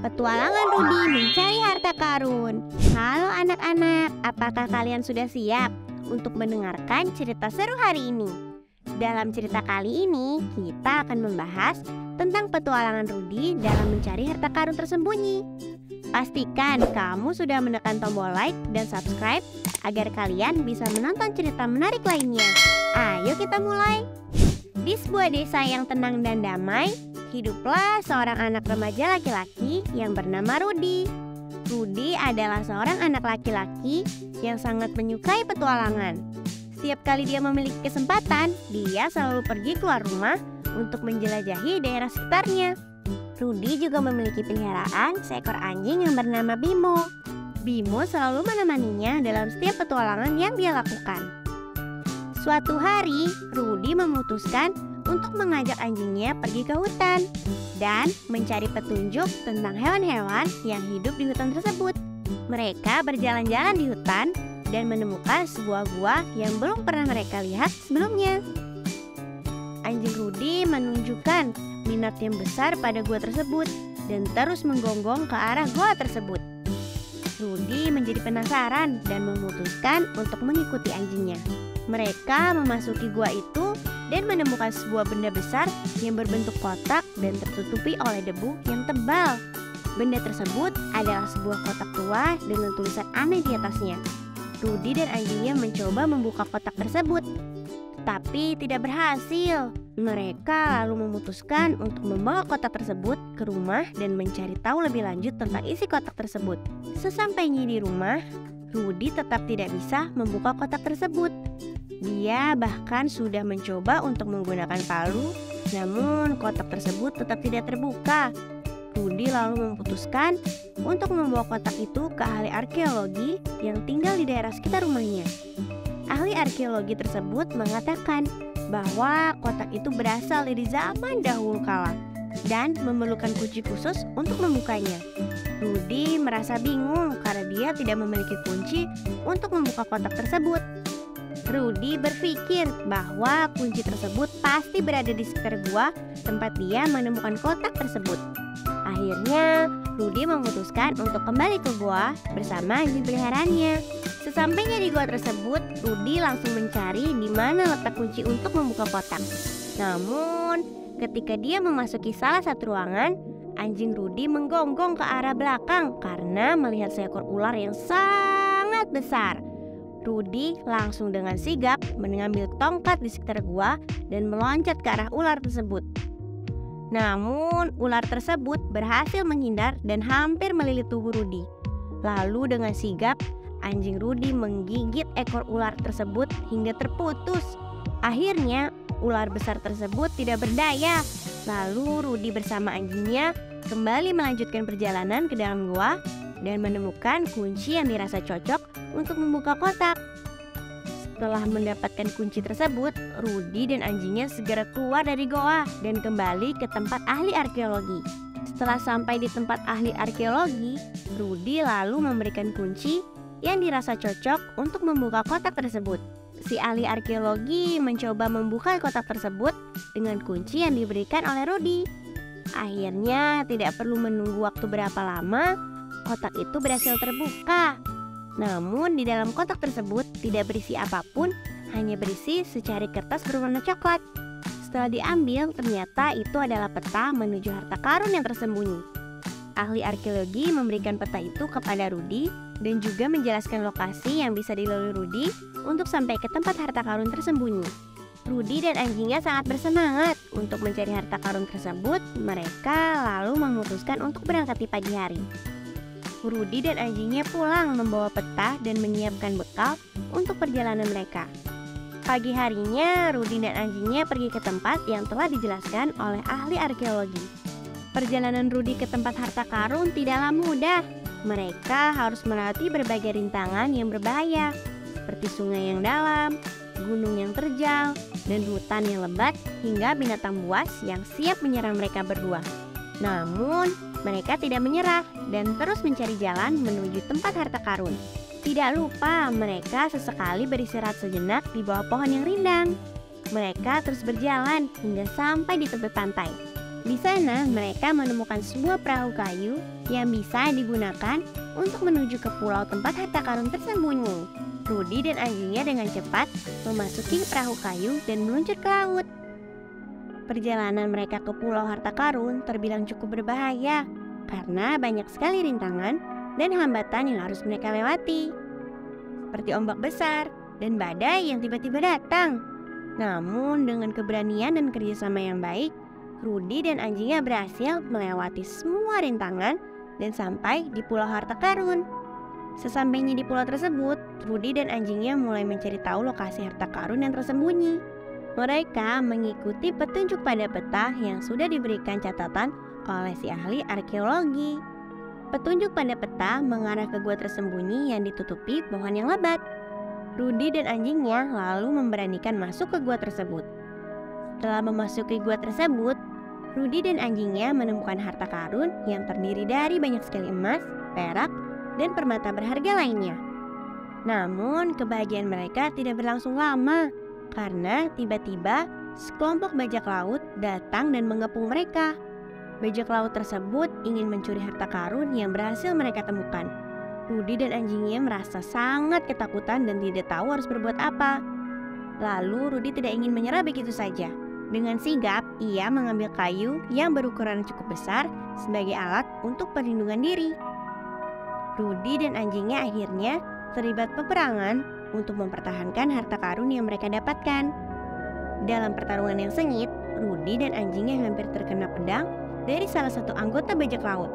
Petualangan Rudi mencari harta karun. Halo anak-anak, apakah kalian sudah siap untuk mendengarkan cerita seru hari ini? Dalam cerita kali ini, kita akan membahas tentang petualangan Rudi dalam mencari harta karun tersembunyi. Pastikan kamu sudah menekan tombol like dan subscribe agar kalian bisa menonton cerita menarik lainnya. Ayo kita mulai. Di sebuah desa yang tenang dan damai, hiduplah seorang anak remaja laki-laki yang bernama Rudi. Rudi adalah seorang anak laki-laki yang sangat menyukai petualangan. Setiap kali dia memiliki kesempatan, dia selalu pergi keluar rumah untuk menjelajahi daerah sekitarnya. Rudi juga memiliki peliharaan seekor anjing yang bernama Bimo. Bimo selalu menemaninya dalam setiap petualangan yang dia lakukan. Suatu hari, Rudi memutuskan untuk mengajak anjingnya pergi ke hutan dan mencari petunjuk tentang hewan-hewan yang hidup di hutan tersebut. Mereka berjalan-jalan di hutan dan menemukan sebuah gua yang belum pernah mereka lihat sebelumnya. Anjing Rudi menunjukkan minat yang besar pada gua tersebut dan terus menggonggong ke arah gua tersebut. Rudi menjadi penasaran dan memutuskan untuk mengikuti anjingnya. Mereka memasuki gua itu dan menemukan sebuah benda besar yang berbentuk kotak dan tertutupi oleh debu yang tebal. Benda tersebut adalah sebuah kotak tua dengan tulisan aneh di atasnya. Rudi dan anjingnya mencoba membuka kotak tersebut, tapi tidak berhasil. Mereka lalu memutuskan untuk membawa kotak tersebut ke rumah dan mencari tahu lebih lanjut tentang isi kotak tersebut. Sesampainya di rumah, Rudi tetap tidak bisa membuka kotak tersebut. Dia bahkan sudah mencoba untuk menggunakan palu, namun kotak tersebut tetap tidak terbuka. Rudi lalu memutuskan untuk membawa kotak itu ke ahli arkeologi yang tinggal di daerah sekitar rumahnya. Ahli arkeologi tersebut mengatakan bahwa kotak itu berasal dari zaman dahulu kala dan memerlukan kunci khusus untuk membukanya. Rudi merasa bingung karena dia tidak memiliki kunci untuk membuka kotak tersebut. Rudi berpikir bahwa kunci tersebut pasti berada di sekitar gua tempat dia menemukan kotak tersebut. Akhirnya, Rudi memutuskan untuk kembali ke gua bersama anjing peliharaannya. Sesampainya di gua tersebut, Rudi langsung mencari di mana letak kunci untuk membuka kotak. Namun, ketika dia memasuki salah satu ruangan, anjing Rudi menggonggong ke arah belakang karena melihat seekor ular yang sangat besar. Rudi langsung dengan sigap mengambil tongkat di sekitar gua dan meloncat ke arah ular tersebut. Namun, ular tersebut berhasil menghindar dan hampir melilit tubuh Rudi. Lalu dengan sigap, anjing Rudi menggigit ekor ular tersebut hingga terputus. Akhirnya, ular besar tersebut tidak berdaya. Lalu Rudi bersama anjingnya kembali melanjutkan perjalanan ke dalam gua dan menemukan kunci yang dirasa cocok untuk membuka kotak. Setelah mendapatkan kunci tersebut, Rudi dan anjingnya segera keluar dari goa dan kembali ke tempat ahli arkeologi. Setelah sampai di tempat ahli arkeologi, Rudi lalu memberikan kunci yang dirasa cocok untuk membuka kotak tersebut. Si ahli arkeologi mencoba membuka kotak tersebut dengan kunci yang diberikan oleh Rudi. Akhirnya, tidak perlu menunggu waktu berapa lama, kotak itu berhasil terbuka. Namun di dalam kotak tersebut tidak berisi apapun, hanya berisi secari kertas berwarna coklat. Setelah diambil, ternyata itu adalah peta menuju harta karun yang tersembunyi. Ahli arkeologi memberikan peta itu kepada Rudi dan juga menjelaskan lokasi yang bisa dilalui Rudi untuk sampai ke tempat harta karun tersembunyi. Rudi dan anjingnya sangat bersemangat untuk mencari harta karun tersebut. Mereka lalu memutuskan untuk berangkat di pagi hari. Rudi dan anjingnya pulang membawa peta dan menyiapkan bekal untuk perjalanan mereka. Pagi harinya, Rudi dan anjingnya pergi ke tempat yang telah dijelaskan oleh ahli arkeologi. Perjalanan Rudi ke tempat harta karun tidaklah mudah. Mereka harus melewati berbagai rintangan yang berbahaya, seperti sungai yang dalam, gunung yang terjal, dan hutan yang lebat hingga binatang buas yang siap menyerang mereka berdua. Namun, mereka tidak menyerah dan terus mencari jalan menuju tempat harta karun. Tidak lupa, mereka sesekali beristirahat sejenak di bawah pohon yang rindang. Mereka terus berjalan hingga sampai di tepi pantai. Di sana mereka menemukan sebuah perahu kayu yang bisa digunakan untuk menuju ke pulau tempat harta karun tersembunyi. Rudy dan anjingnya dengan cepat memasuki perahu kayu dan meluncur ke laut. Perjalanan mereka ke pulau harta karun terbilang cukup berbahaya karena banyak sekali rintangan dan hambatan yang harus mereka lewati, seperti ombak besar dan badai yang tiba-tiba datang. Namun dengan keberanian dan kerjasama yang baik, Rudy dan anjingnya berhasil melewati semua rintangan dan sampai di pulau harta karun. Sesampainya di pulau tersebut, Rudy dan anjingnya mulai mencari tahu lokasi harta karun yang tersembunyi. Mereka mengikuti petunjuk pada peta yang sudah diberikan catatan oleh si ahli arkeologi. Petunjuk pada peta mengarah ke gua tersembunyi yang ditutupi pohon yang lebat. Rudy dan anjingnya lalu memberanikan masuk ke gua tersebut. Setelah memasuki gua tersebut, Rudy dan anjingnya menemukan harta karun yang terdiri dari banyak sekali emas, perak, dan permata berharga lainnya. Namun kebahagiaan mereka tidak berlangsung lama karena tiba-tiba sekelompok bajak laut datang dan mengepung mereka. Bajak laut tersebut ingin mencuri harta karun yang berhasil mereka temukan. Rudy dan anjingnya merasa sangat ketakutan dan tidak tahu harus berbuat apa. Lalu Rudy tidak ingin menyerah begitu saja. Dengan sigap, ia mengambil kayu yang berukuran cukup besar sebagai alat untuk perlindungan diri. Rudy dan anjingnya akhirnya terlibat peperangan untuk mempertahankan harta karun yang mereka dapatkan. Dalam pertarungan yang sengit, Rudy dan anjingnya hampir terkena pedang dari salah satu anggota bajak laut.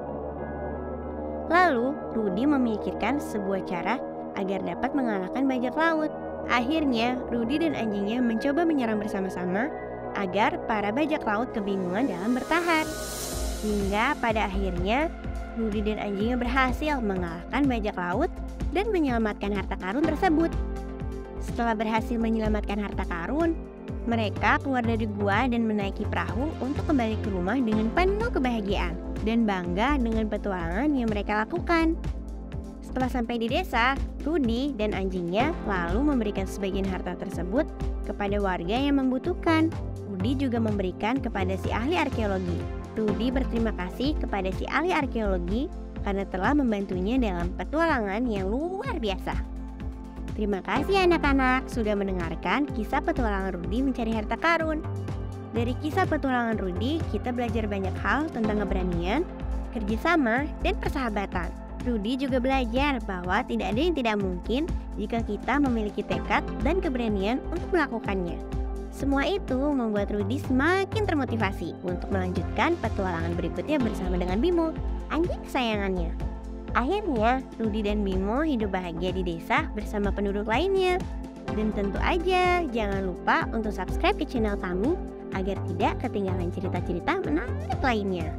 Lalu, Rudy memikirkan sebuah cara agar dapat mengalahkan bajak laut. Akhirnya, Rudy dan anjingnya mencoba menyerang bersama-sama agar para bajak laut kebingungan dalam bertahan. Hingga pada akhirnya, Rudy dan anjingnya berhasil mengalahkan bajak laut dan menyelamatkan harta karun tersebut. Setelah berhasil menyelamatkan harta karun, mereka keluar dari gua dan menaiki perahu untuk kembali ke rumah dengan penuh kebahagiaan dan bangga dengan petualangan yang mereka lakukan. Setelah sampai di desa, Rudy dan anjingnya lalu memberikan sebagian harta tersebut kepada warga yang membutuhkan. Rudy juga memberikan kepada si ahli arkeologi. Rudy berterima kasih kepada si ahli arkeologi karena telah membantunya dalam petualangan yang luar biasa. Terima kasih anak-anak sudah mendengarkan kisah petualangan Rudy mencari harta karun. Dari kisah petualangan Rudy, kita belajar banyak hal tentang keberanian, kerjasama, dan persahabatan. Rudy juga belajar bahwa tidak ada yang tidak mungkin jika kita memiliki tekad dan keberanian untuk melakukannya. Semua itu membuat Rudy semakin termotivasi untuk melanjutkan petualangan berikutnya bersama dengan Bimo, anjing kesayangannya. Akhirnya, Rudy dan Bimo hidup bahagia di desa bersama penduduk lainnya. Dan tentu aja jangan lupa untuk subscribe ke channel kami agar tidak ketinggalan cerita-cerita menarik lainnya.